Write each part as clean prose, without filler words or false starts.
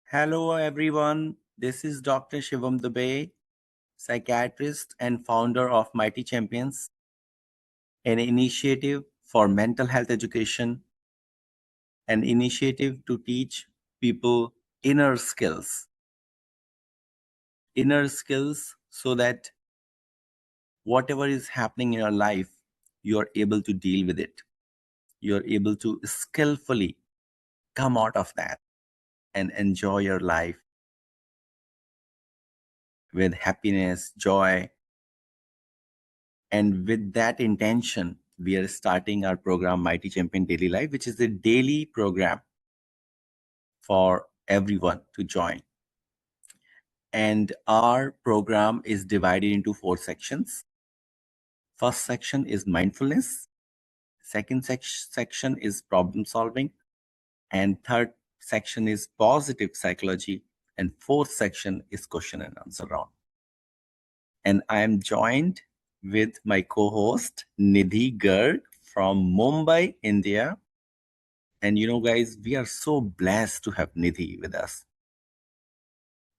Hello, everyone. This is Dr. Shivam Dubey, psychiatrist and founder of Mighty Champions, an initiative for mental health education, an initiative to teach people inner skills so that whatever is happening in your life, you're able to deal with it. You're able to skillfully come out of that and enjoy your life with happiness, joy. And with that intention, we are starting our program, Mighty Champion Daily Life, which is a daily program for everyone to join. And our program is divided into 4 sections. First section is mindfulness. Second section is problem solving. And third section is positive psychology. And fourth section is question and answer round. And I am joined with my co-host, Nidhi Garg from Mumbai, India. And guys, we are so blessed to have Nidhi with us.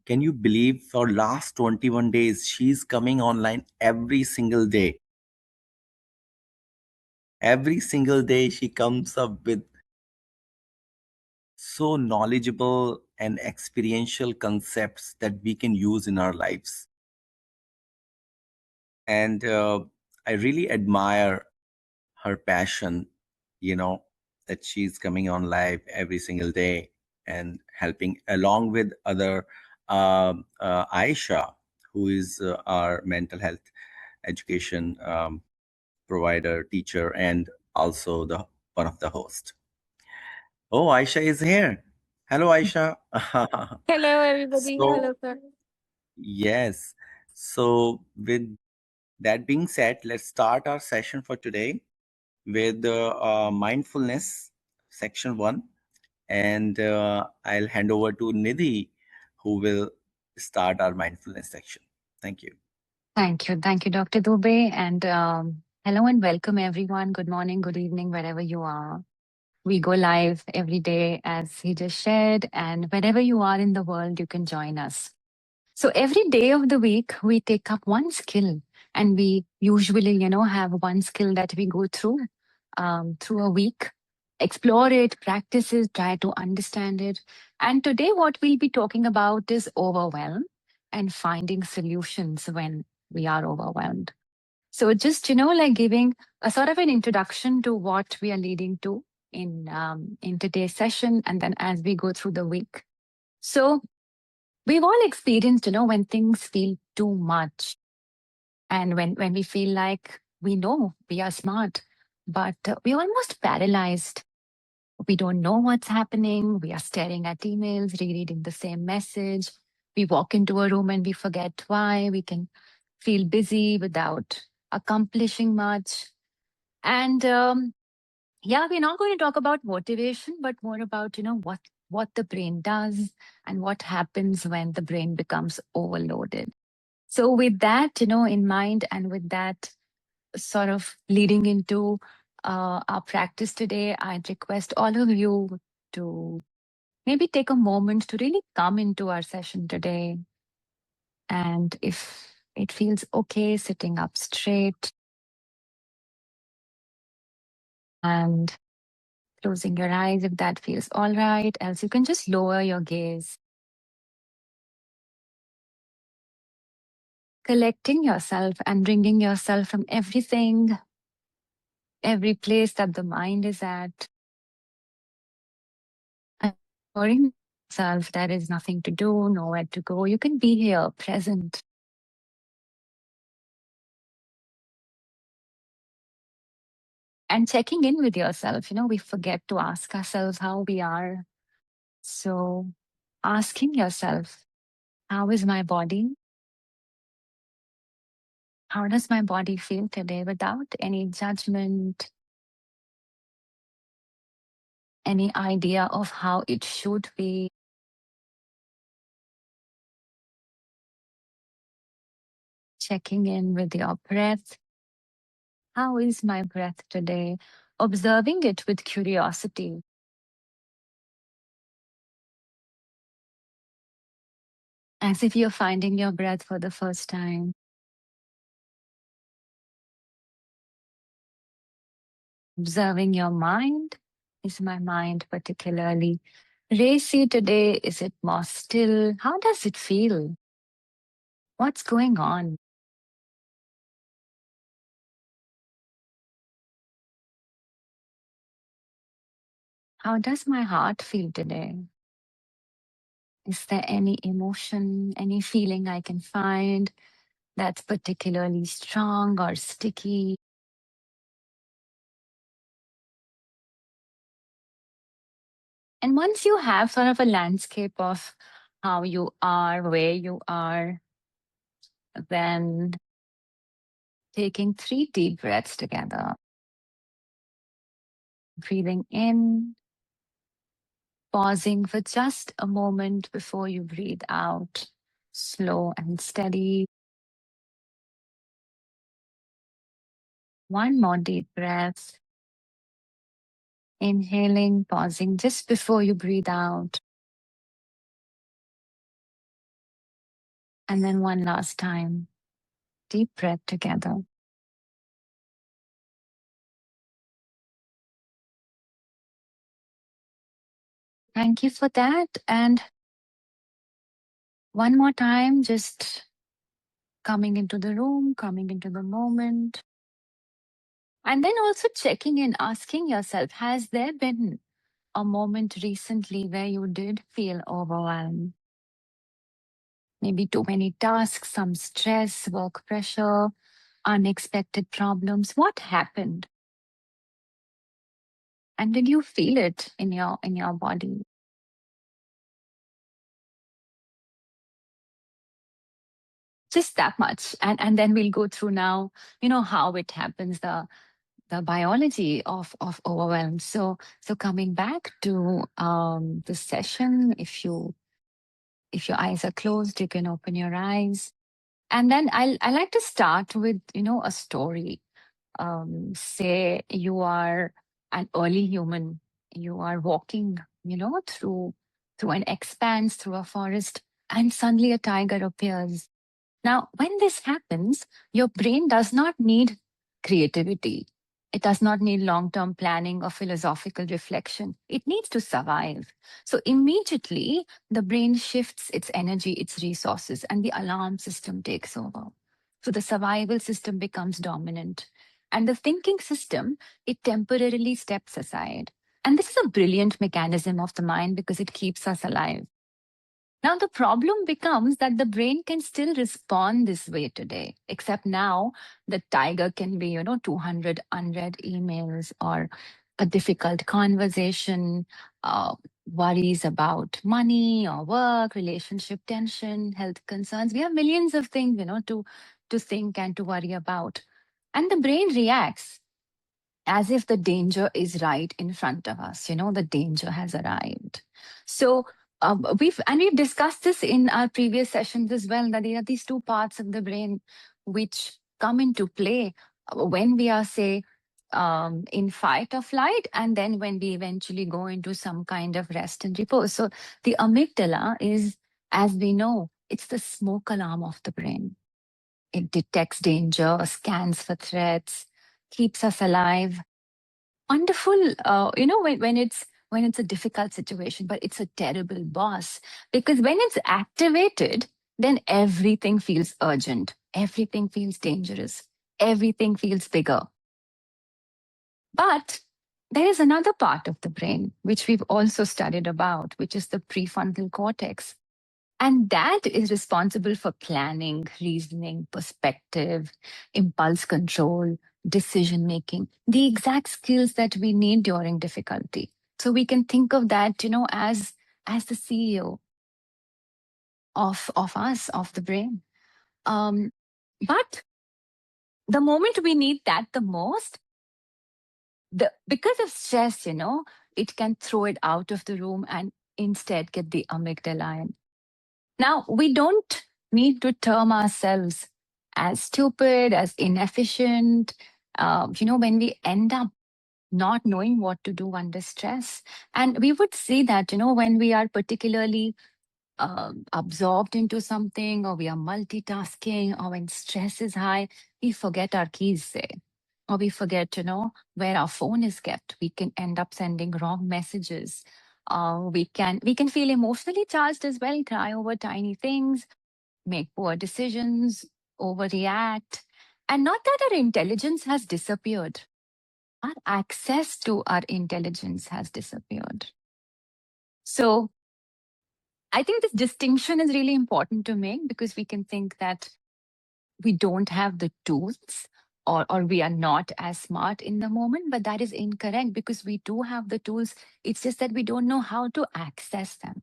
Can you believe for last 21 days, she's coming online every single day. Every single day, she comes up with so knowledgeable and experiential concepts that we can use in our lives. And I really admire her passion, that she's coming on live every single day and helping along with other Aisha, who is our mental health education provider, teacher, and also the one of the host. Oh, Aisha is here. Hello, Aisha. Hello, everybody. So, Hello, sir. yes. So, with that being said, let's start our session for today with mindfulness, section 1. And I'll hand over to Nidhi, who will start our mindfulness section. Thank you. Thank you. Thank you, Dr. Dubey. And hello and welcome, everyone. Good morning, good evening, wherever you are. We go live every day, as he just shared. And wherever you are in the world, you can join us. So every day of the week, we take up one skill. And we usually, have one skill that we go through a week, explore it, practice it, try to understand it. And today, what we'll be talking about is overwhelm and finding solutions when we are overwhelmed. So, just, like giving a sort of an introduction to what we are leading to in today's session, and then as we go through the week. So, we've all experienced, when things feel too much and when we feel like we know we are smart, but we're almost paralyzed. We don't know what's happening. We are staring at emails, rereading the same message. We walk into a room and we forget why. We can feel busy without accomplishing much. And yeah, we're not going to talk about motivation, but more about, what the brain does and what happens when the brain becomes overloaded. So with that, in mind, and with that sort of leading into our practice today, I'd request all of you to maybe take a moment to really come into our session today. And if it feels okay, sitting up straight and closing your eyes if that feels all right. Else you can just lower your gaze. Collecting yourself and bringing yourself from everything, every place that the mind is at. And assuring yourself there is nothing to do, nowhere to go. You can be here, present. And checking in with yourself. We forget to ask ourselves how we are. So asking yourself, how is my body? How does my body feel today without any judgment, any idea of how it should be? Checking in with your breath. How is my breath today? Observing it with curiosity. as if you're finding your breath for the first time. Observing your mind. Is my mind particularly racy today? Is it more still? How does it feel? What's going on? How does my heart feel today? Is there any emotion, any feeling I can find that's particularly strong or sticky? And once you have sort of a landscape of how you are, where you are, then taking 3 deep breaths together, breathing in, pausing for just a moment before you breathe out, slow and steady. One more deep breath, inhaling, pausing just before you breathe out. And then one last time, deep breath together. Thank you for that. And one more time, just coming into the room, coming into the moment. And then also checking in, asking yourself, has there been a moment recently where you did feel overwhelmed? Maybe too many tasks, some stress, work pressure, unexpected problems. What happened? And did you feel it in your body? Just that much. And then we'll go through now, how it happens, the biology of overwhelm. So coming back to the session, if your eyes are closed, you can open your eyes. And then I like to start with, a story. Say you are an early human, you are walking, through an expanse, through a forest, and suddenly a tiger appears. Now, when this happens, your brain does not need creativity. It does not need long term planning or philosophical reflection. It needs to survive. So, immediately, the brain shifts its energy, its resources, and the alarm system takes over. So, the survival system becomes dominant. And the thinking system, it temporarily steps aside. And this is a brilliant mechanism of the mind because it keeps us alive. Now, the problem becomes that the brain can still respond this way today, except now the tiger can be, 200 unread emails or a difficult conversation, worries about money or work, relationship tension, health concerns. We have millions of things, to think and to worry about. And the brain reacts as if the danger is right in front of us. The danger has arrived. So we've discussed this in our previous sessions as well, that there are these two parts of the brain which come into play when we are, say, in fight or flight, and then when we eventually go into some kind of rest and repose. So the amygdala is, as we know, it's the smoke alarm of the brain. It detects danger, scans for threats, keeps us alive. Wonderful, when it's a difficult situation, but it's a terrible boss, because when it's activated, then everything feels urgent, everything feels dangerous, everything feels bigger. But there is another part of the brain which we've also studied about, which is the prefrontal cortex. And that is responsible for planning, reasoning, perspective, impulse control, decision making, the exact skills that we need during difficulty. So we can think of that, as the CEO of us, of the brain. But the moment we need that the most, because of stress, it can throw it out of the room and instead get the amygdala in. Now, we don't need to term ourselves as stupid, as inefficient, when we end up not knowing what to do under stress. And we would see that, when we are particularly absorbed into something, or we are multitasking, or when stress is high, we forget our keys, say, or we forget, where our phone is kept. We can end up sending wrong messages. We can feel emotionally charged as well, cry over tiny things, make poor decisions, overreact. And not that our intelligence has disappeared, our access to our intelligence has disappeared. So I think this distinction is really important to make, because we can think that we don't have the tools, or we are not as smart in the moment, but that is incorrect, because we do have the tools. It's just that we don't know how to access them.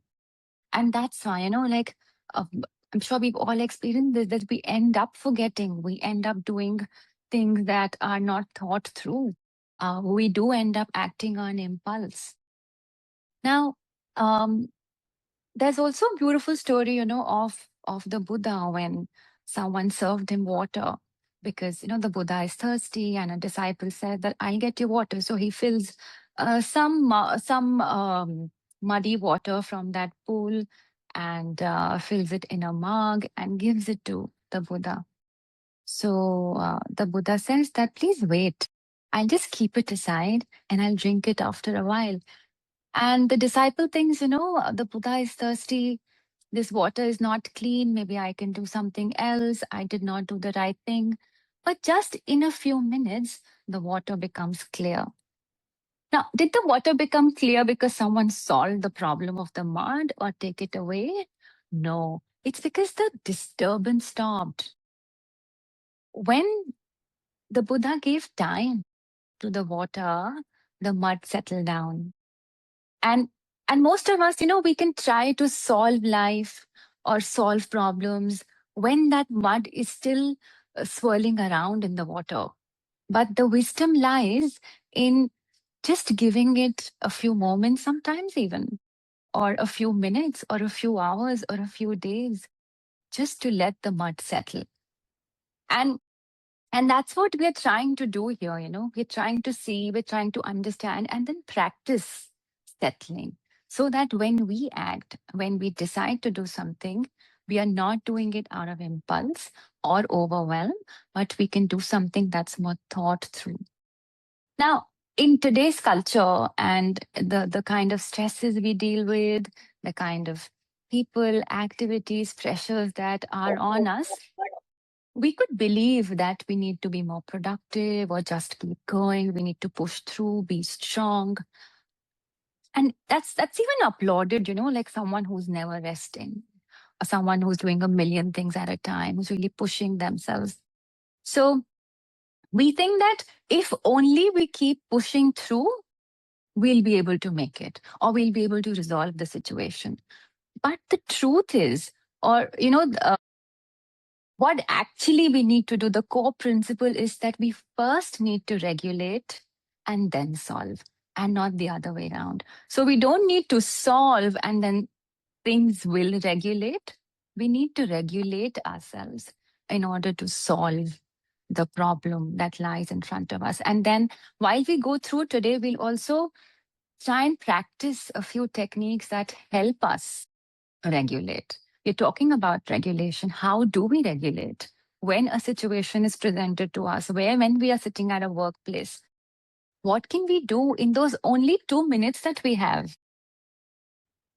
And that's why, uh, I'm sure we've all experienced this, that we end up forgetting, we end up doing things that are not thought through. We do end up acting on impulse. Now, um, there's also a beautiful story, of the Buddha, when someone served him water, because the Buddha is thirsty, and a disciple said that I'll get you water. So he fills some muddy water from that pool, and fills it in a mug and gives it to the Buddha. So the Buddha says that please wait. I'll just keep it aside and I'll drink it after a while. And the disciple thinks, the Buddha is thirsty. This water is not clean. Maybe I can do something else. I did not do the right thing. But just in a few minutes, the water becomes clear. Now, did the water become clear because someone solved the problem of the mud or take it away? No, it's because the disturbance stopped. When the Buddha gave time to the water, the mud settled down. and and most of us, we can try to solve life or solve problems when that mud is still swirling around in the water. But the wisdom lies in just giving it a few moments, sometimes even, or a few minutes, or a few hours, or a few days, just to let the mud settle. And and that's what we're trying to do here. We're trying to see, we're trying to understand, and then practice settling, so that when we act, when we decide to do something, we are not doing it out of impulse or overwhelm, but we can do something that's more thought through. Now, in today's culture, and the kind of stresses we deal with, the kind of people, activities, pressures that are on us, we could believe that we need to be more productive or just keep going. We need to push through, be strong. And that's even applauded, like someone who's never resting, or someone who's doing a million things at a time, who's really pushing themselves. So we think that if only we keep pushing through, we'll be able to make it, or we'll be able to resolve the situation. But the truth is, or, what actually we need to do, the core principle is that we first need to regulate and then solve, and not the other way around. So we don't need to solve and then things will regulate. We need to regulate ourselves in order to solve the problem that lies in front of us. And then while we go through today, we'll also try and practice a few techniques that help us regulate. We're talking about regulation. How do we regulate? When a situation is presented to us, when we are sitting at a workplace, what can we do in those only 2 minutes that we have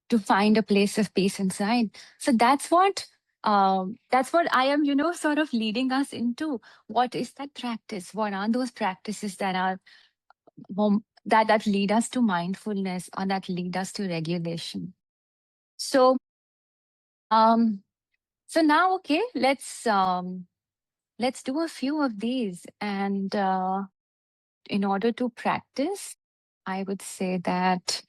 to find a place of peace inside? So that's what I am, sort of leading us into. What is that practice? What are those practices that are that lead us to mindfulness, or that lead us to regulation? So um So now, okay, let's do a few of these. And in order to practice, I would say that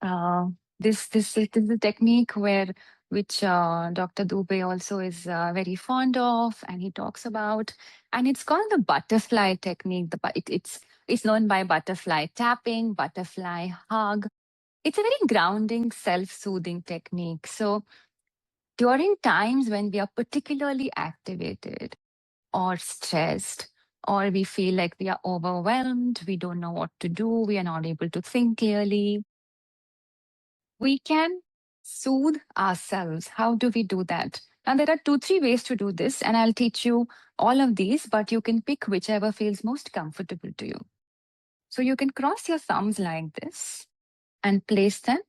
uh, this is a technique which Dr. Dubey also is very fond of, and he talks about, and it's called the butterfly technique. It's known by butterfly tapping, butterfly hug. It's a very grounding, self-soothing technique. So during times when we are particularly activated or stressed, or we feel like we are overwhelmed, we don't know what to do, we are not able to think clearly, we can soothe ourselves. How do we do that? Now, there are two, three ways to do this, and I'll teach you all of these, but you can pick whichever feels most comfortable to you. So you can cross your thumbs like this and place them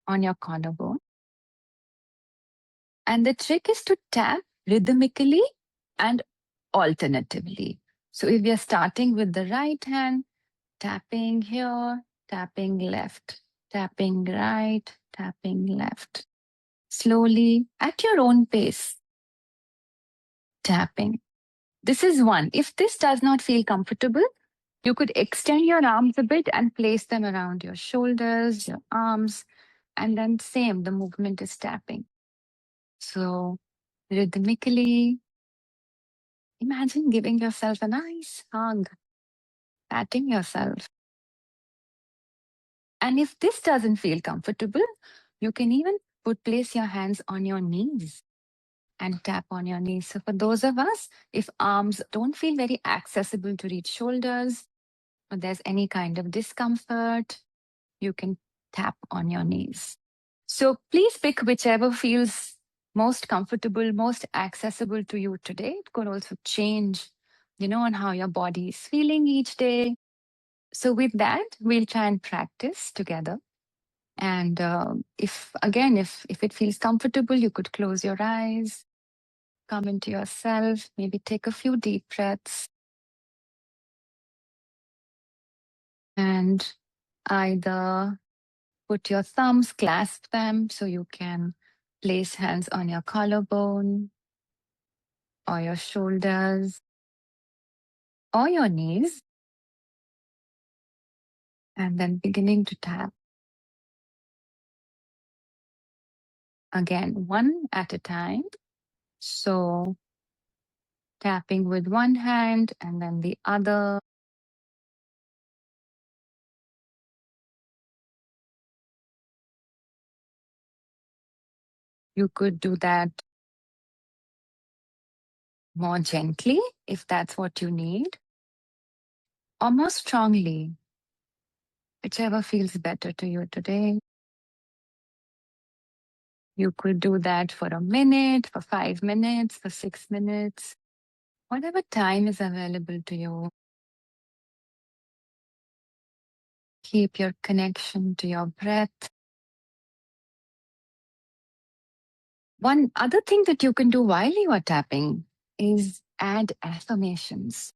on your collarbone. And the trick is to tap rhythmically and alternatively. So if we are starting with the right hand, tapping here, tapping left, tapping right, tapping left. Slowly, at your own pace, tapping. This is one. If this does not feel comfortable, you could extend your arms a bit and place them around your shoulders, your arms, and then same, the movement is tapping. So rhythmically, imagine giving yourself a nice hug, patting yourself. And if this doesn't feel comfortable, you can even place your hands on your knees and tap on your knees. So for those of us, if arms don't feel very accessible to reach shoulders, or there's any kind of discomfort, you can tap on your knees. So please pick whichever feels most comfortable, most accessible to you today. It could also change, on how your body is feeling each day. So with that, we'll try and practice together. And if it feels comfortable, you could close your eyes, come into yourself, maybe take a few deep breaths, and either put your thumbs, clasp them so you can place hands on your collarbone or your shoulders or your knees, and then beginning to tap. Again, one at a time. So tapping with one hand and then the other. You could do that more gently if that's what you need, or more strongly, whichever feels better to you today. You could do that for a minute, for 5 minutes, for 6 minutes, whatever time is available to you. Keep your connection to your breath. One other thing that you can do while you are tapping is add affirmations.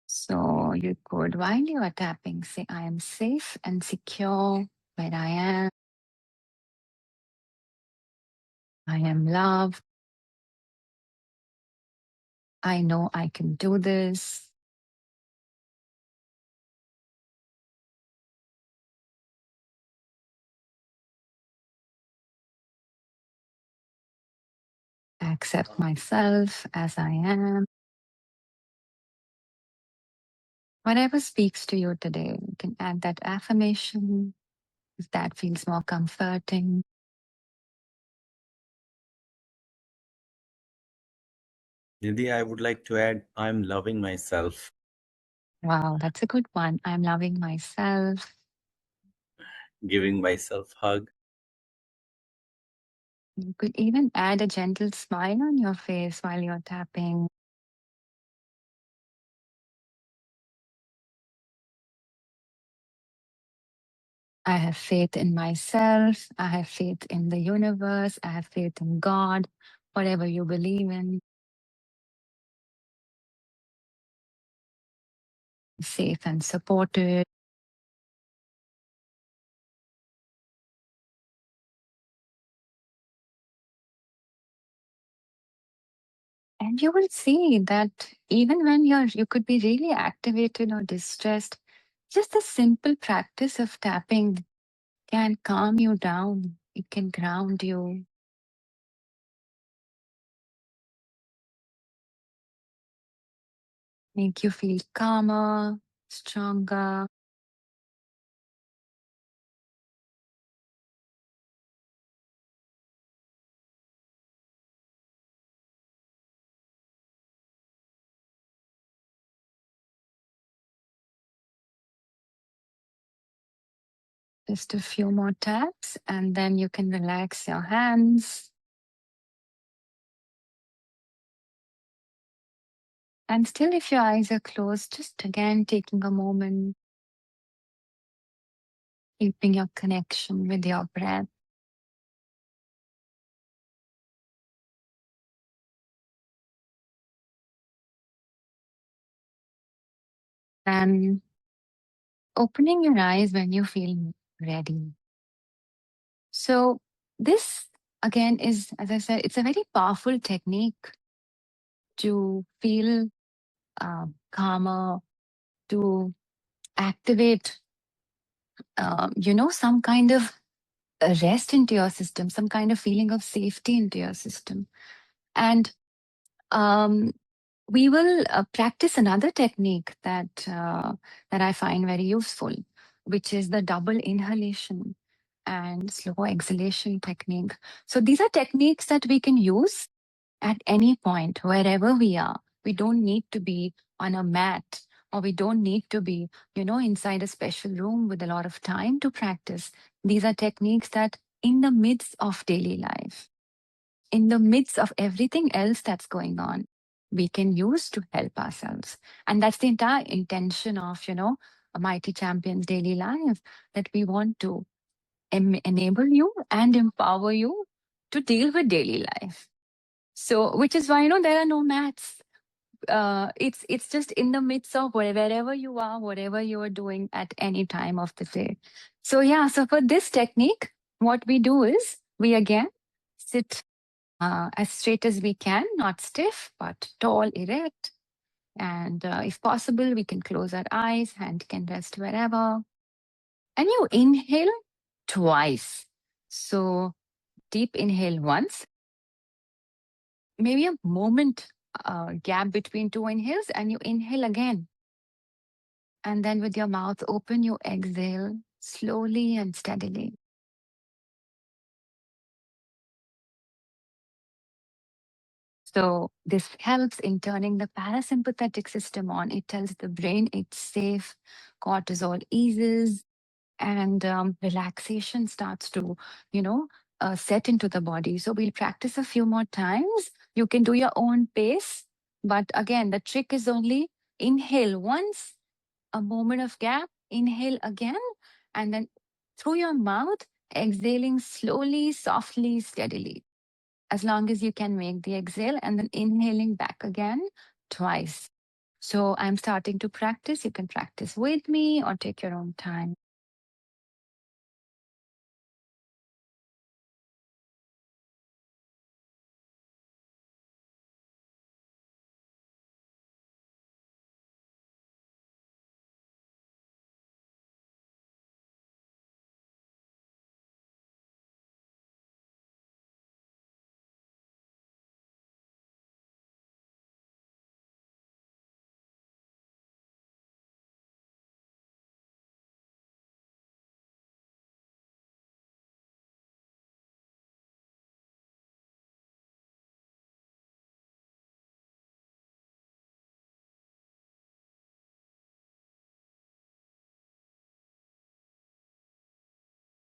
So you could, while you are tapping, say, I am safe and secure where I am. I am loved. I know I can do this. I accept myself as I am. Whatever speaks to you today, you can add that affirmation if that feels more comforting. Nidhi, I would like to add, I'm loving myself. Wow, that's a good one. I'm loving myself. Giving myself hug. You could even add a gentle smile on your face while you're tapping. I have faith in myself. I have faith in the universe. I have faith in God, whatever you believe in. Safe and supported. And you will see that even when you could be really activated or distressed, just the simple practice of tapping can calm you down. It can ground you, make you feel calmer, stronger. Just a few more taps, and then you can relax your hands. And still, if your eyes are closed, just again taking a moment, keeping your connection with your breath. And opening your eyes when you feel ready. So, this again is, as I said, it's a very powerful technique to feel calmer, to activate, some kind of a rest into your system, some kind of feeling of safety into your system. And um, we will practice another technique that I find very useful, which is the double inhalation and slow exhalation technique. So these are techniques that we can use at any point, wherever we are. We don't need to be on a mat, or we don't need to be, inside a special room with a lot of time to practice. These are techniques that in the midst of daily life, in the midst of everything else that's going on, we can use to help ourselves. And that's the entire intention of, a Mighty Champions daily life, that we want to enable you and empower you to deal with daily life. So, which is why, there are no mats. It's just in the midst of wherever you are, whatever you are doing at any time of the day. So yeah, so for this technique, what we do is we again sit as straight as we can, not stiff, but tall, erect. And if possible, we can close our eyes, hand can rest wherever. And you inhale twice. So deep inhale once, maybe a moment gap between two inhales, and you inhale again. And then with your mouth open, you exhale slowly and steadily. So this helps in turning the parasympathetic system on. It tells the brain it's safe, cortisol eases, and relaxation starts to, set into the body. So we'll practice a few more times. You can do your own pace. But again, the trick is only inhale once, a moment of gap, inhale again, and then through your mouth, exhaling slowly, softly, steadily. As long as you can make the exhale, and then inhaling back again twice. So I'm starting to practice. You can practice with me or take your own time.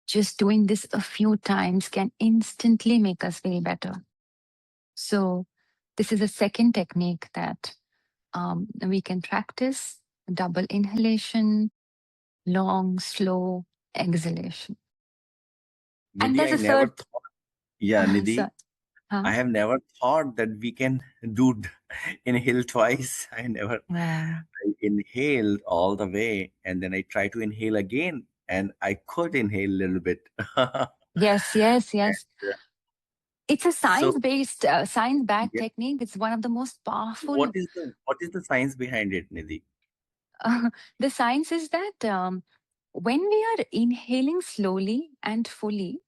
Just doing this a few times can instantly make us feel better. So, this is a second technique that we can practice: double inhalation, long, slow exhalation. And Nidhi, there's I a never third. thought, yeah, So, Nidhi, huh? I have never thought that we can do inhale twice. Yeah. I inhaled all the way and then I try to inhale again and I could inhale a little bit. Yes, yes, yes. And, It's a so science-based, science-backed yeah, technique. It's one of the most what powerful. is the science behind it, Nidhi? The science is that when we are inhaling slowly and fully,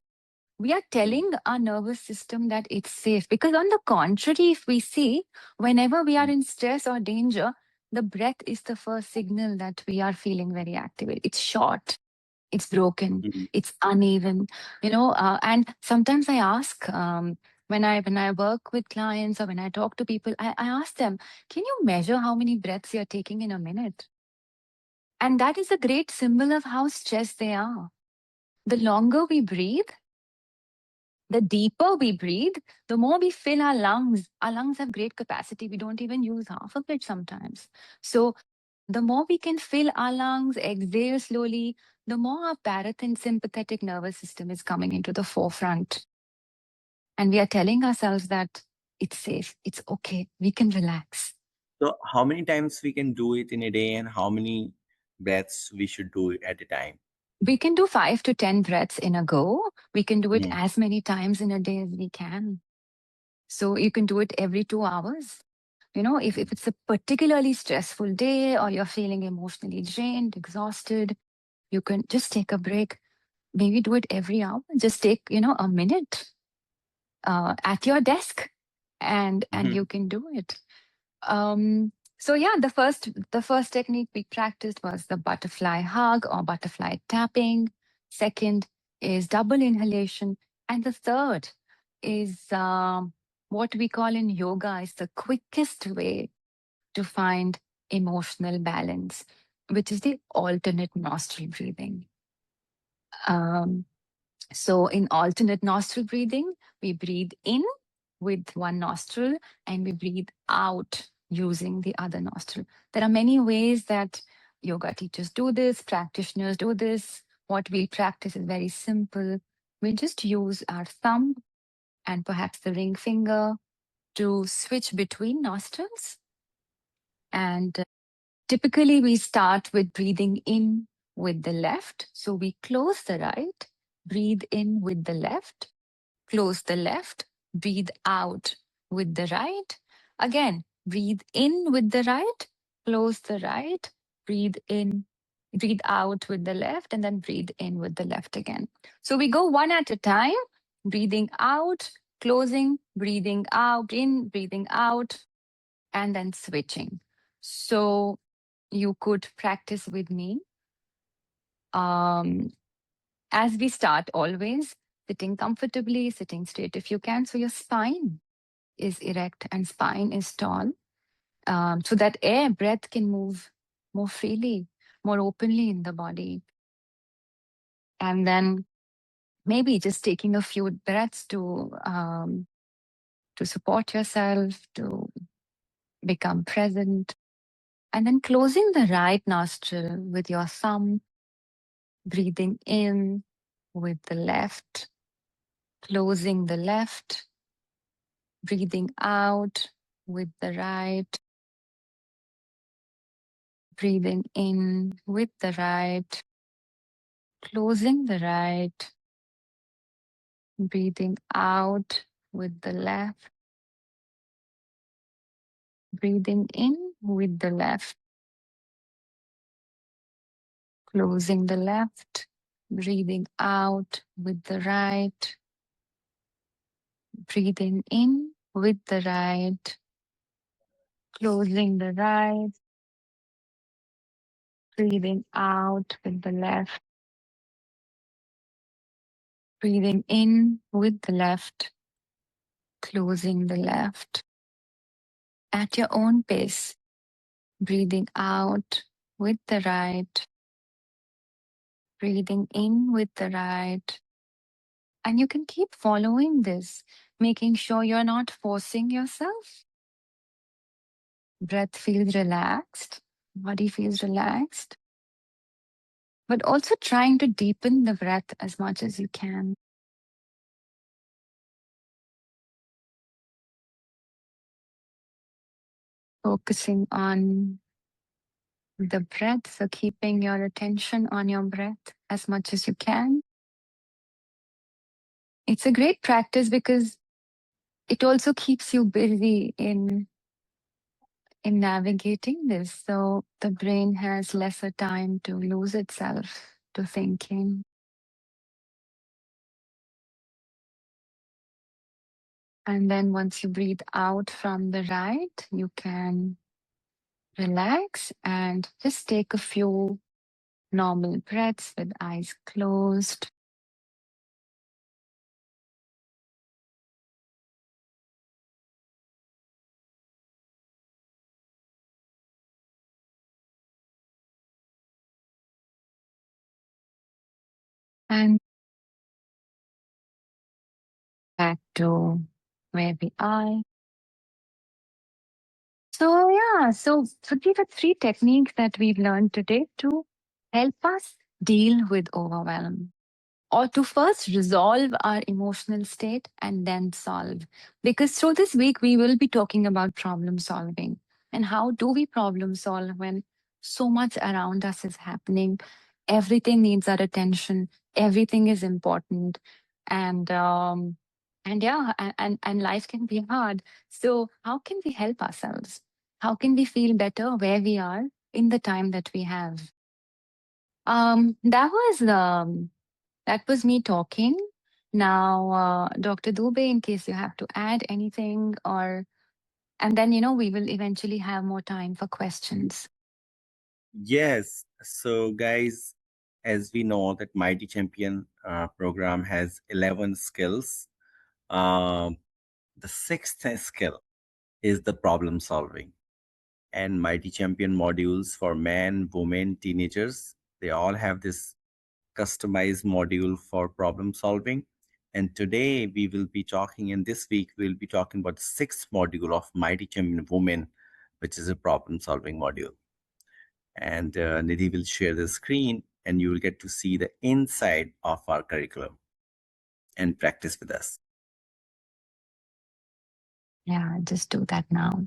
we are Mm, telling our nervous system that it's safe. Because, on the contrary, if we see, whenever we are mm, in stress or danger, the breath is the first signal that we are feeling very activated. It's short, it's broken, mm. it's uneven, and sometimes I ask, when I work with clients or when I talk to people, I ask them, can you measure how many breaths you're taking in a minute? And that is a great symbol of how stressed they are. The longer we breathe, the deeper we breathe, the more we fill our lungs. Our lungs have great capacity. We don't even use half of it sometimes. So the more we can fill our lungs, exhale slowly, the more our parasympathetic nervous system is coming into the forefront. And we are telling ourselves that it's safe, it's okay, we can relax. So how many times we can do it in a day, and how many breaths we should do at a time? We can do 5 to 10 breaths in a go. We can do it Mm. as many times in a day as we can. So you can do it every 2 hours. If it's a particularly stressful day or you're feeling emotionally drained, exhausted, you can just take a break. Maybe do it every hour. Just take, a minute at your desk and Mhm. you can do it. So yeah, the first technique we practiced was the butterfly hug or butterfly tapping. Second is double inhalation, and the third is what we call in yoga is the quickest way to find emotional balance, which is the alternate nostril breathing. Um, so in alternate nostril breathing, we breathe in with one nostril and we breathe out using the other nostril. There are many ways that yoga teachers do this, practitioners do this. What we practice is very simple. We just use our thumb and perhaps the ring finger to switch between nostrils. And typically, we start with breathing in with the left. So we close the right, breathe in with the left, close the left, breathe out with the right. Again, breathe in with the right, close the right, breathe in, breathe out with the left, and then breathe in with the left again. So we go one at a time, breathing out, closing, breathing out, in, breathing out, and then switching. So you could practice with me. Um, as we start, always sitting comfortably, sitting straight if you can. So your spine is erect and spine is tall. So that breath can move more freely, more openly in the body. And then maybe just taking a few breaths to support yourself, to become present. And then closing the right nostril with your thumb, breathing in with the left, closing the left, breathing out with the right, breathing in with the right, closing the right, breathing out with the left, breathing in with the left, closing the left, breathing out with the right, breathing in with the right, closing the right, breathing out with the left, breathing in with the left, closing the left. At your own pace, breathing out with the right, breathing in with the right. And you can keep following this, making sure you're not forcing yourself. Breath feels relaxed, body feels relaxed, but also trying to deepen the breath as much as you can. Focusing on the breath, so keeping your attention on your breath as much as you can. It's a great practice because it also keeps you busy in navigating this. So the brain has lesser time to lose itself to thinking. And then once you breathe out from the right, you can relax and just take a few normal breaths with eyes closed. And to where we are. So these are three techniques that we've learned today to help us deal with overwhelm, or to first resolve our emotional state and then solve. Because through this week, we will be talking about problem solving and how do we problem solve when so much around us is happening. Everything needs our attention. Everything is important. And, and life can be hard. So how can we help ourselves? How can we feel better where we are in the time that we have? Um, that was um, that was me talking. Now, Dr. Dubey, in case you have to add anything, or and then we will eventually have more time for questions. Yes. So, guys, as we know that Mighty Champion program has 11 skills. Um, the sixth skill is the problem solving. And Mighty Champion modules for men, women, teenagers, they all have this customized module for problem solving. And today we will be talking, in this week, we'll be talking about the sixth module of Mighty Champion Women, which is a problem solving module. And Nidhi will share the screen and you will get to see the inside of our curriculum and practice with us. Yeah, just do that now.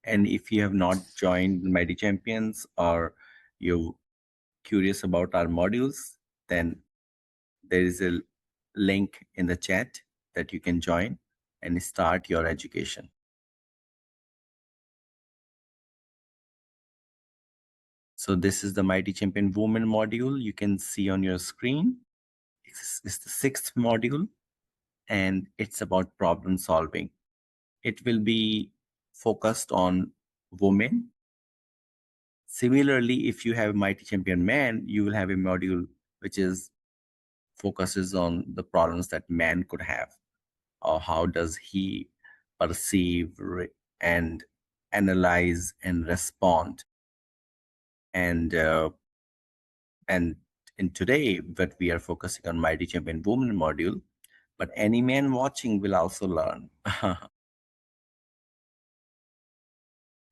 And if you have not joined Mighty Champions or you're curious about our modules, then there is a link in the chat that you can join and start your education. So this is the Mighty Champion Women module you can see on your screen. It's the sixth module and it's about problem solving. It will be focused on women. Similarly, if you have Mighty Champion Man, you will have a module which is focuses on the problems that man could have, or how does he perceive and analyze and respond. And in today, but we are focusing on Mighty Champion Woman module, but any man watching will also learn.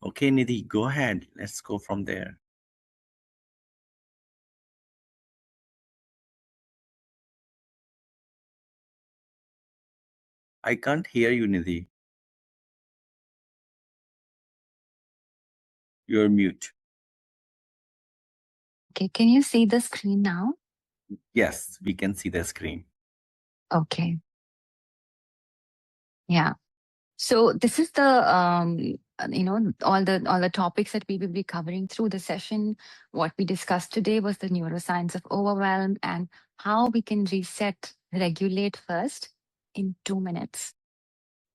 Okay, Nidhi, go ahead. Let's go from there. I can't hear you, Nidhi. You're mute. Okay, can you see the screen now? Yes, we can see the screen. Okay. Yeah. So this is the all the topics that we will be covering through the session. What we discussed today was the neuroscience of overwhelm and how we can reset, regulate first in 2 minutes.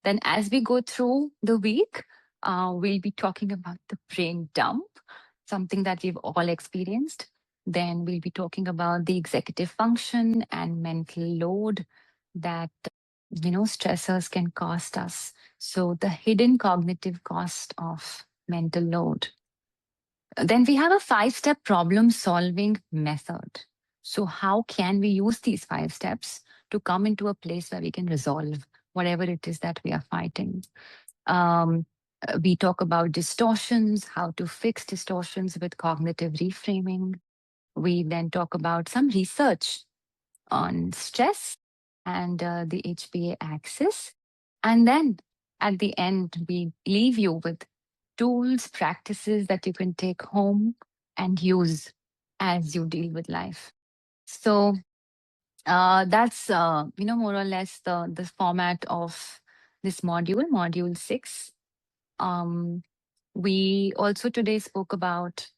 Then, as we go through the week, we'll be talking about the brain dump, something that we've all experienced. Then, we'll be talking about the executive function and mental load that, stressors can cost us. So, the hidden cognitive cost of mental load. Then, we have a 5 step problem solving method. So, how can we use these 5 steps to come into a place where we can resolve whatever it is that we are fighting? Um, we talk about distortions, how to fix distortions with cognitive reframing. We then talk about some research on stress and the HPA axis. And then at the end, we leave you with tools, practices that you can take home and use as you deal with life. So that's more or less the format of this module 6. um, we also today spoke about,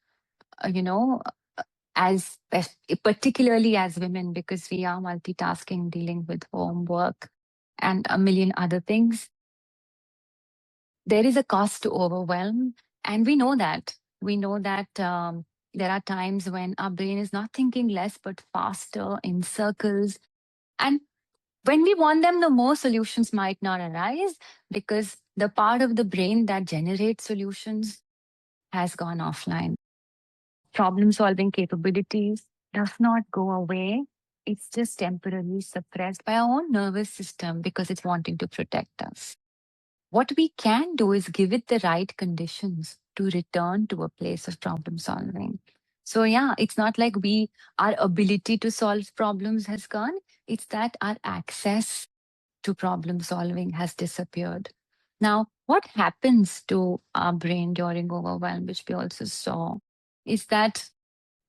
as particularly as women, because we are multitasking, dealing with homework and a million other things. There is a cost to overwhelm, and we know that. We know that there are times when our brain is not thinking less, but faster in circles. And when we want them, the more solutions might not arise because the part of the brain that generates solutions has gone offline. Problem solving capabilities does not go away. It's just temporarily suppressed by our own nervous system because it's wanting to protect us. What we can do is give it the right conditions to return to a place of problem solving. So yeah, it's not like our ability to solve problems has gone. It's that our access to problem solving has disappeared. Now, what happens to our brain during overwhelm, which we also saw, is that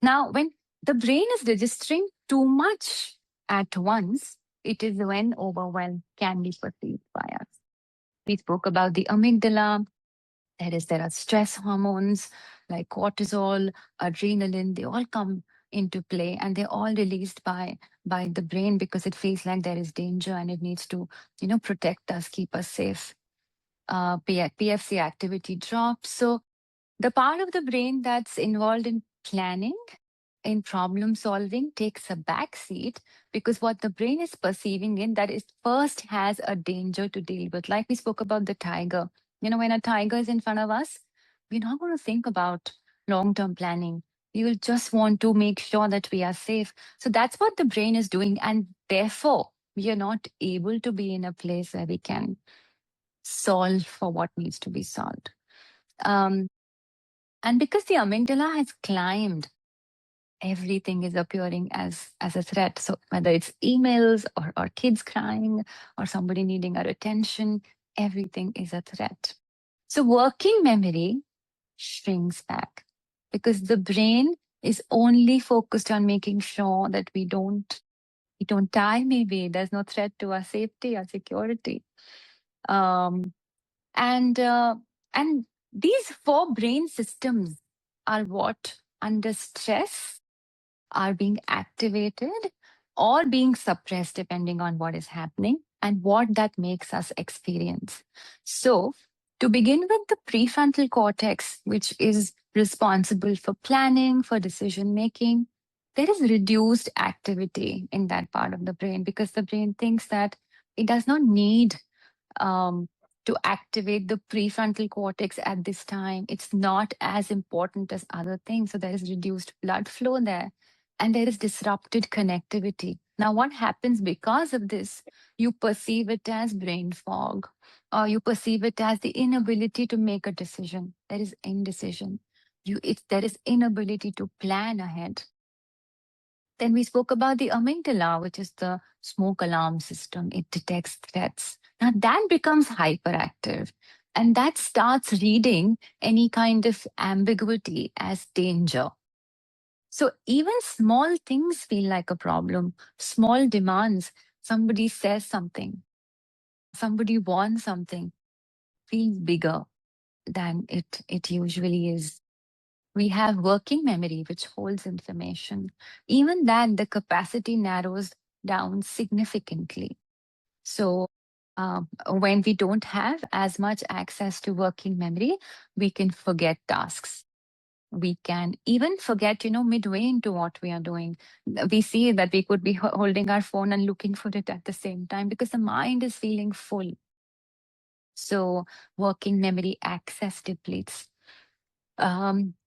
now when the brain is registering too much at once, it is when overwhelm can be perceived by us. We spoke about the amygdala. There are stress hormones like cortisol, adrenaline. They all come into play, and they're all released by the brain because it feels like there is danger and it needs to, protect us, keep us safe. PFC activity drops. So the part of the brain that's involved in planning, in problem solving, takes a back seat because what the brain is perceiving in that it first has a danger to deal with. Like we spoke about the tiger. When a tiger is in front of us, we're not going to think about long term planning. We will just want to make sure that we are safe. So that's what the brain is doing. And therefore, we are not able to be in a place where we can solve for what needs to be solved. Um, and because the amygdala has climbed, everything is appearing as a threat. So whether it's emails or kids crying or somebody needing our attention, everything is a threat. So working memory shrinks back because the brain is only focused on making sure that we don't die. Maybe there's no threat to our safety, our security. Um, and uh, and these four brain systems are what under stress are being activated or being suppressed depending on what is happening and what that makes us experience. So to begin with, the prefrontal cortex, which is responsible for planning, for decision making, there is reduced activity in that part of the brain because the brain thinks that it does not need um, to activate the prefrontal cortex at this time. It's not as important as other things. So there is reduced blood flow there and there is disrupted connectivity. Now, what happens because of this? You perceive it as brain fog, or you perceive it as the inability to make a decision. There is indecision. There is inability to plan ahead. Then we spoke about the amygdala, which is the smoke alarm system. It detects threats. Now that becomes hyperactive and that starts reading any kind of ambiguity as danger. So even small things feel like a problem, small demands. Somebody says something, somebody wants something, feels bigger than it usually is. We have working memory, which holds information. Even that, the capacity narrows down significantly. So, when we don't have as much access to working memory, we can forget tasks. We can even forget, midway into what we are doing. We see that we could be holding our phone and looking for it at the same time because the mind is feeling full. So, working memory access depletes.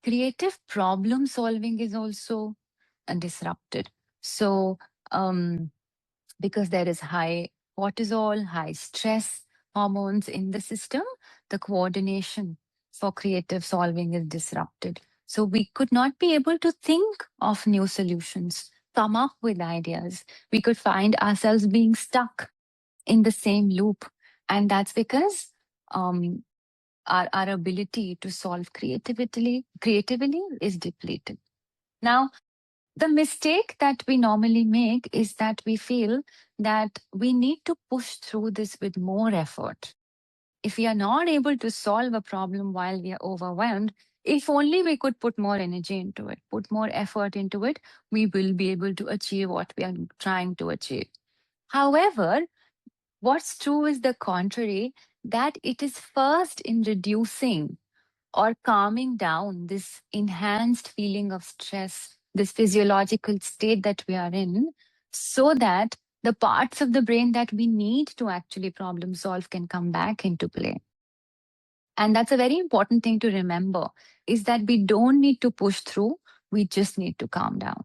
Creative problem solving is also disrupted. So, because there is high cortisol, high stress hormones in the system, the coordination for creative solving is disrupted. So, we could not be able to think of new solutions, come up with ideas. We could find ourselves being stuck in the same loop. And that's because um, our ability to solve creatively is depleted. Now, the mistake that we normally make is that we feel that we need to push through this with more effort. If we are not able to solve a problem while we are overwhelmed, if only we could put more energy into it, put more effort into it, we will be able to achieve what we are trying to achieve. However, what's true is the contrary, that it is first in reducing or calming down this enhanced feeling of stress, this physiological state that we are in, so that the parts of the brain that we need to actually problem solve can come back into play. And that's a very important thing to remember is that we don't need to push through, we just need to calm down.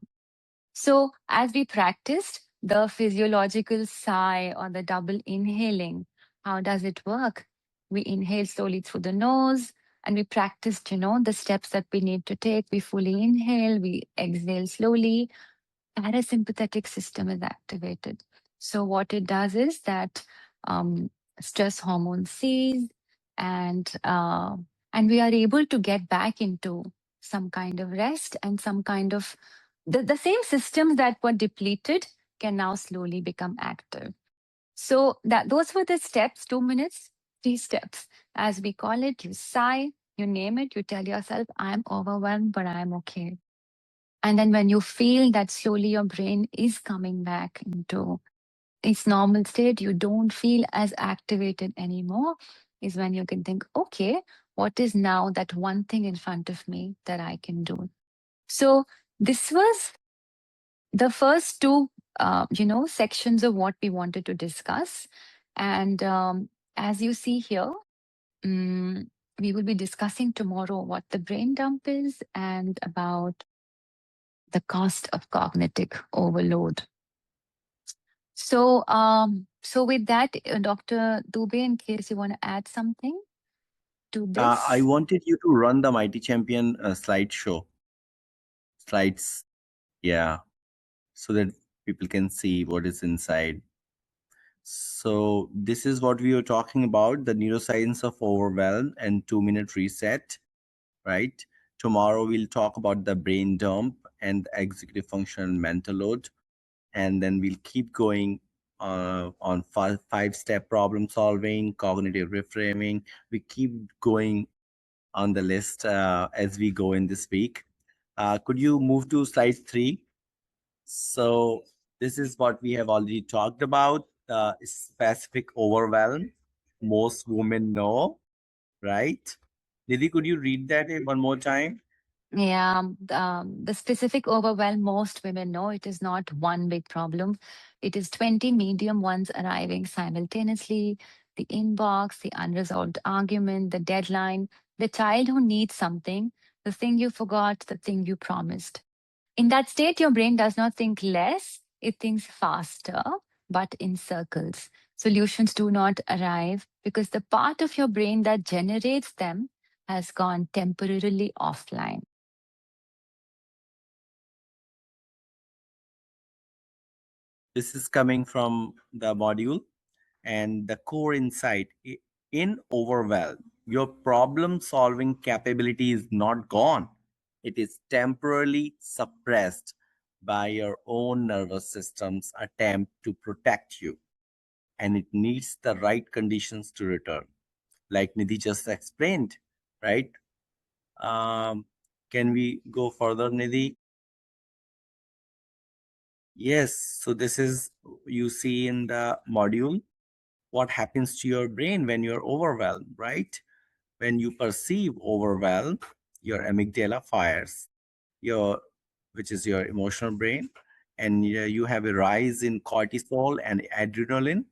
So, as we practiced the physiological sigh or the double inhaling, how does it work? We inhale slowly through the nose and we practiced, the steps that we need to take. We fully inhale, we exhale slowly. Parasympathetic system is activated. So, what it does is that um, stress hormone cease and and we are able to get back into some kind of rest and some kind of the same systems that were depleted can now slowly become active. So that those were the steps, 2 minutes, 3 steps, as we call it. You sigh, you name it, you tell yourself, I'm overwhelmed, but I'm okay. And then when you feel that slowly your brain is coming back into its normal state, you don't feel as activated anymore, is when you can think, okay, what is now that one thing in front of me that I can do? So this was the first two, sections of what we wanted to discuss. And as you see here, mm, we will be discussing tomorrow what the brain dump is and about the cost of cognitive overload. So with that, Dr. Dubey, in case you want to add something to I this. wanted you to run the Mighty Champion slides. Yeah, so that people can see what is inside. So this is what we were talking about, the neuroscience of overwhelm and 2-minute reset, right? Tomorrow we'll talk about the brain dump and the executive function and mental load. And then we'll keep going on five-step problem solving, cognitive reframing. We keep going on the list as we go in this week. Could you move to slide 3? So this is what we have already talked about, specific overwhelm. Most women know, right? Nidhi, could you read that one more time? Yeah, the specific overwhelm, most women know it is not one big problem. It is 20 medium ones arriving simultaneously: the inbox, the unresolved argument, the deadline, the child who needs something, the thing you forgot, the thing you promised. In that state, your brain does not think less, it thinks faster, but in circles. Solutions do not arrive because the part of your brain that generates them has gone temporarily offline. This is coming from the module and the core insight. In overwhelm, your problem solving capability is not gone, it is temporarily suppressed by your own nervous system's attempt to protect you, and it needs the right conditions to return, like Nidhi just explained, right? um, can we go further, Nidhi? Yes, so this is, you see in the module, what happens to your brain when you're overwhelmed, right? When you perceive overwhelm, your amygdala fires, your which is your emotional brain, and you have a rise in cortisol and adrenaline,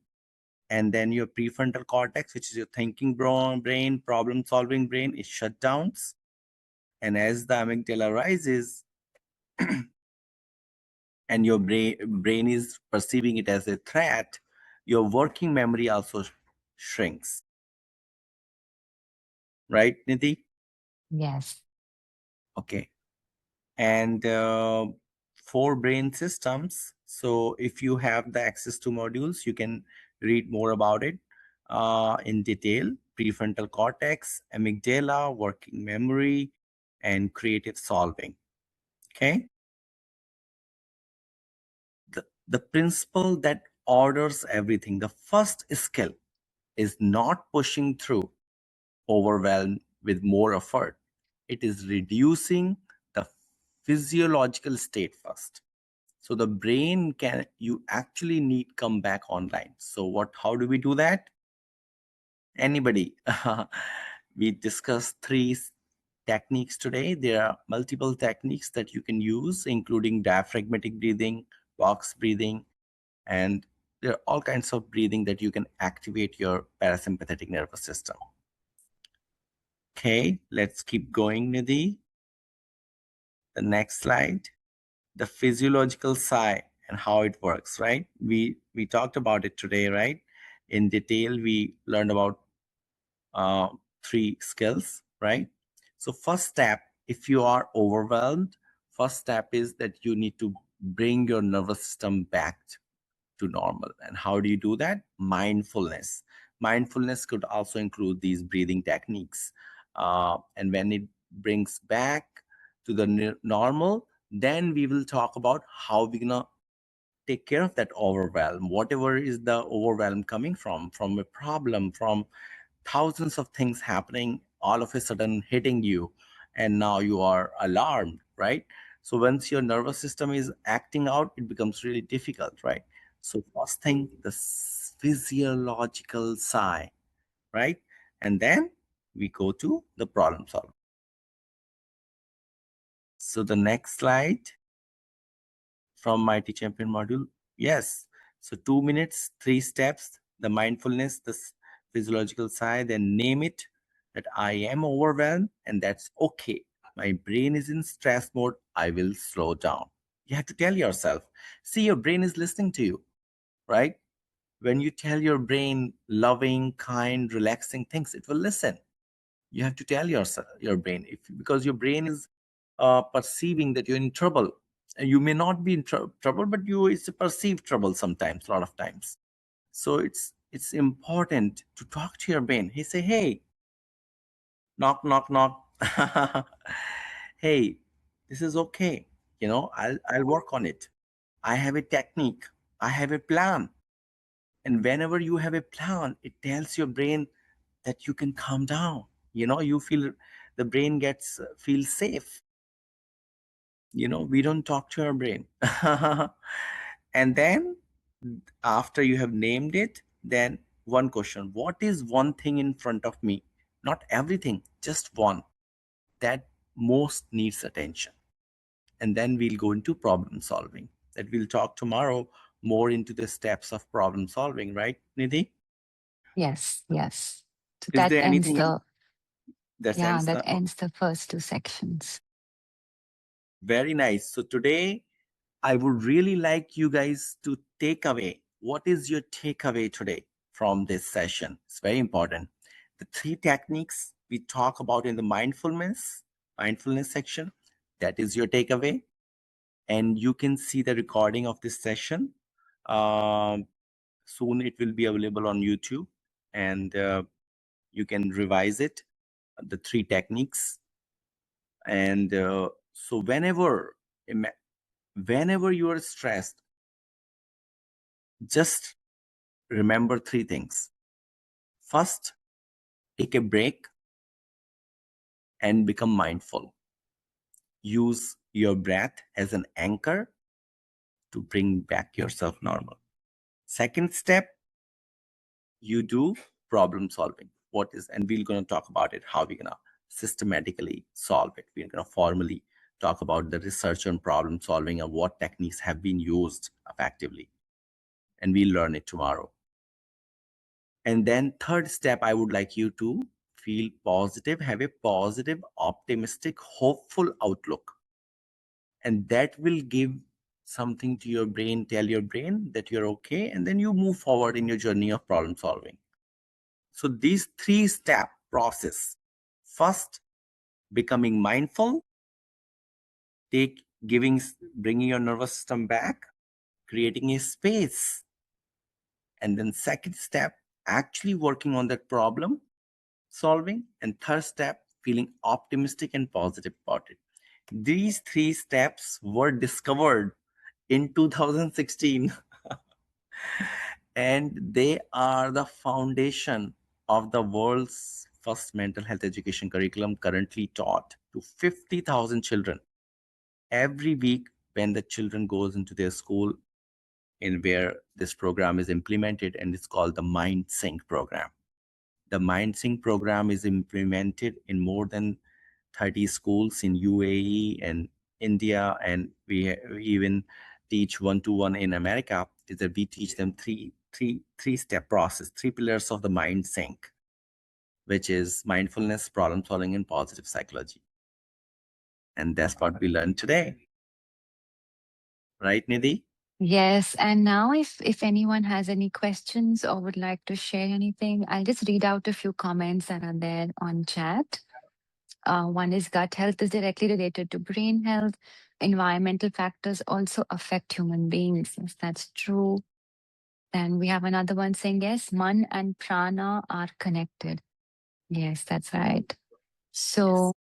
and then your prefrontal cortex, which is your thinking brain, problem solving brain, is shut down. And as the amygdala rises and your brain is perceiving it as a threat, your working memory also shrinks, right, Nidhi? Yes. Okay. And four brain systems. So if you have the access to modules, you can read more about it in detail. Prefrontal cortex, amygdala, working memory, and creative solving. Okay. The principle that orders everything. The first skill is not pushing through overwhelm with more effort. It is reducing the physiological state first. So the brain can, you actually need come back online. So how do we do that? Anybody? We discussed techniques today. There are multiple techniques that you can use, including diaphragmatic breathing, box breathing, and there are all kinds of breathing that you can activate your parasympathetic nervous system. Okay, let's keep going, Nidhi. The next slide. the physiological sigh and how it works, right? We talked about it today, right? In detail, we learned about uh, three skills, right? So first step, if you are overwhelmed, first step is that you need to bring your nervous system back to normal. And how do you do that? Mindfulness. Mindfulness could also include these breathing techniques. And when it brings back to the normal, then we will talk about how we're gonna take care of that overwhelm, whatever is the overwhelm coming from a problem, from thousands of things happening all of a sudden hitting you, and now you are alarmed, right? So once your nervous system is acting out, it becomes really difficult, right? So first thing, the physiological sigh, right? And then we go to the problem solving. So the next slide from Mighty Champion module. Yes. So 2 minutes, 3 steps, the mindfulness, the physiological side, then name it that I am overwhelmed and that's okay. My brain is in stress mode. I will slow down. You have to tell yourself. See, your brain is listening to you, right? When you tell your brain loving, kind, relaxing things, it will listen. You have to tell yourself, your brain, if because your brain is perceiving that you're in trouble. And you may not be in trouble, but you it's a perceived trouble sometimes, a lot of times. So it's important to talk to your brain. He say, hey, knock, knock, knock. Hey, this is okay. I'll work on it. I have a technique. I have a plan. And whenever you have a plan, it tells your brain that you can calm down. You feel the brain gets feels safe. We don't talk to our brain. And then after you have named it, then one question: what is one thing in front of me? Not everything, just one that most needs attention. And then we'll go into problem solving, that we'll talk tomorrow more into the steps of problem solving, right, Nidhi? Yes, yes. So Is that there ends anything the, that yeah, ends that the ends the first two sections. very nice. So today I would really like you guys to take away, what is your takeaway today from this session? It's very important. The three techniques we talk about in the mindfulness section, that is your takeaway. And you can see the recording of this session. Soon it will be available on YouTube, and you can revise it, the three techniques. And so whenever you are stressed, just remember three things. First, take a break and become mindful. Use your breath as an anchor to bring back yourself normal. Second step, you do problem solving. And we're going to talk about it, how we're going to systematically solve it. We're going to formally talk about the research on problem solving and what techniques have been used effectively. And we'll learn it tomorrow. And then third step, I would like you to feel positive, have a positive, optimistic, hopeful outlook. And that will give something to your brain, tell your brain that you're okay, and then you move forward in your journey of problem solving. So these three-step process: first, becoming mindful, bringing your nervous system back, creating a space. And then second step, actually working on that problem solving. And third step, feeling optimistic and positive about it. These three steps were discovered in 2016 and they are the foundation of the world's first mental health education curriculum, currently taught to 50,000 children every week when the children goes into their school, in where this program is implemented, and it's called the Mind Sync program. The Mind Sync program is implemented in more than 30 schools in UAE and India, and we even teach one-to-one in America. Is that we teach them three-step process, three pillars of the Mind Sync, which is mindfulness, problem solving, and positive psychology. And that's what we learned today. Right, Nidhi? Yes, and now if anyone has any questions or would like to share anything, I'll just read out a few comments that are there on chat. One is gut health is directly related to brain health. Environmental factors also affect human beings. Yes, that's true. Then we have another one saying, yes, man and prana are connected. Yes, that's right. So, Yes.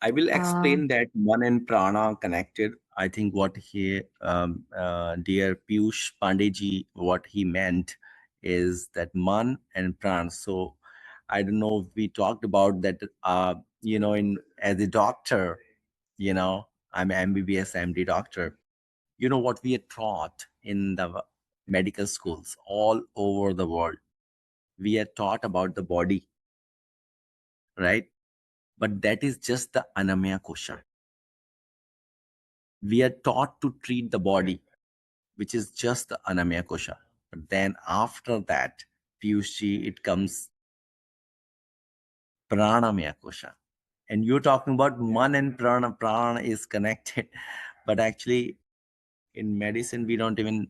I will uh, explain that man and prana are connected. I think what he, dear Piyush Pandeyji, what he meant is that man and prana. So I don't know if we talked about that, in as a doctor, I'm an MBBS MD doctor. You know what we are taught in the medical schools all over the world. We are taught about the body, right? But that is just the anamaya kosha. We are taught to treat the body, which is just the anamaya kosha. But then after that, Piyushji, it comes pranamaya kosha. And you're talking about man and prana. Prana is connected, but actually in medicine we don't even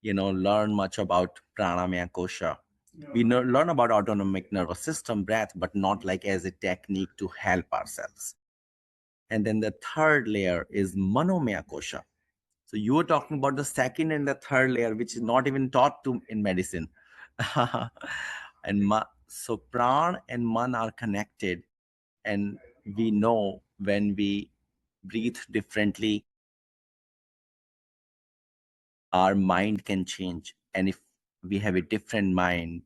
learn much about pranamaya kosha. We learn about autonomic nervous system, breath, but not like as a technique to help ourselves. And then the third layer is manomaya kosha. So you were talking about the second and the third layer, which is not even taught to in medicine. So pran and man are connected, and we know when we breathe differently, our mind can change, and if we have a different mind,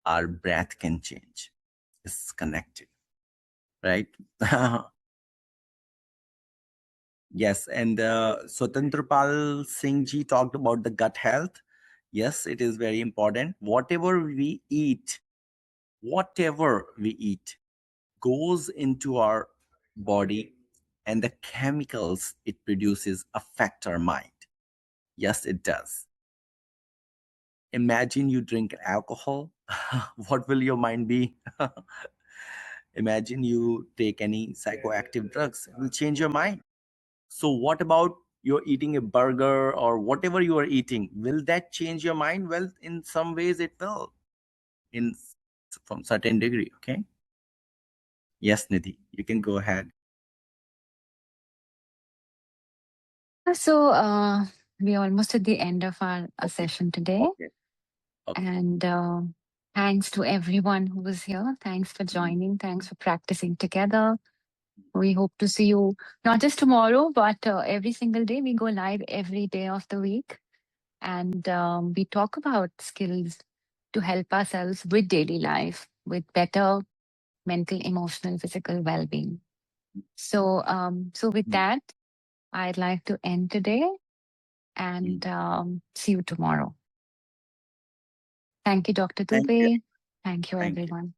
our breath can change. It's connected, right? Yes, and Swatantrapal Singh ji talked about the gut health. Yes, it is very important. Whatever we eat goes into our body, and the chemicals it produces affect our mind. Yes, it does. Imagine you drink alcohol. What will your mind be? Imagine you take any psychoactive drugs, it will change your mind. So, what about you're eating a burger or whatever you are eating? Will that change your mind? Well, in some ways, it will, in from certain degree. Okay. Yes, Nidhi, you can go ahead. so we're almost at the end of our Okay. session today. Okay. Okay. And thanks to everyone who was here. Thanks for Mhm. joining. Thanks for practicing together. We hope to see you not just tomorrow, but every single day. We go live every day of the week. And we talk about skills to help ourselves with daily life, with better mental, emotional, physical well being. So with that, I'd like to end today Mhm. and see you tomorrow. Thank you, Dr. Thank you. Dubey. Thank you, Thank you. everyone.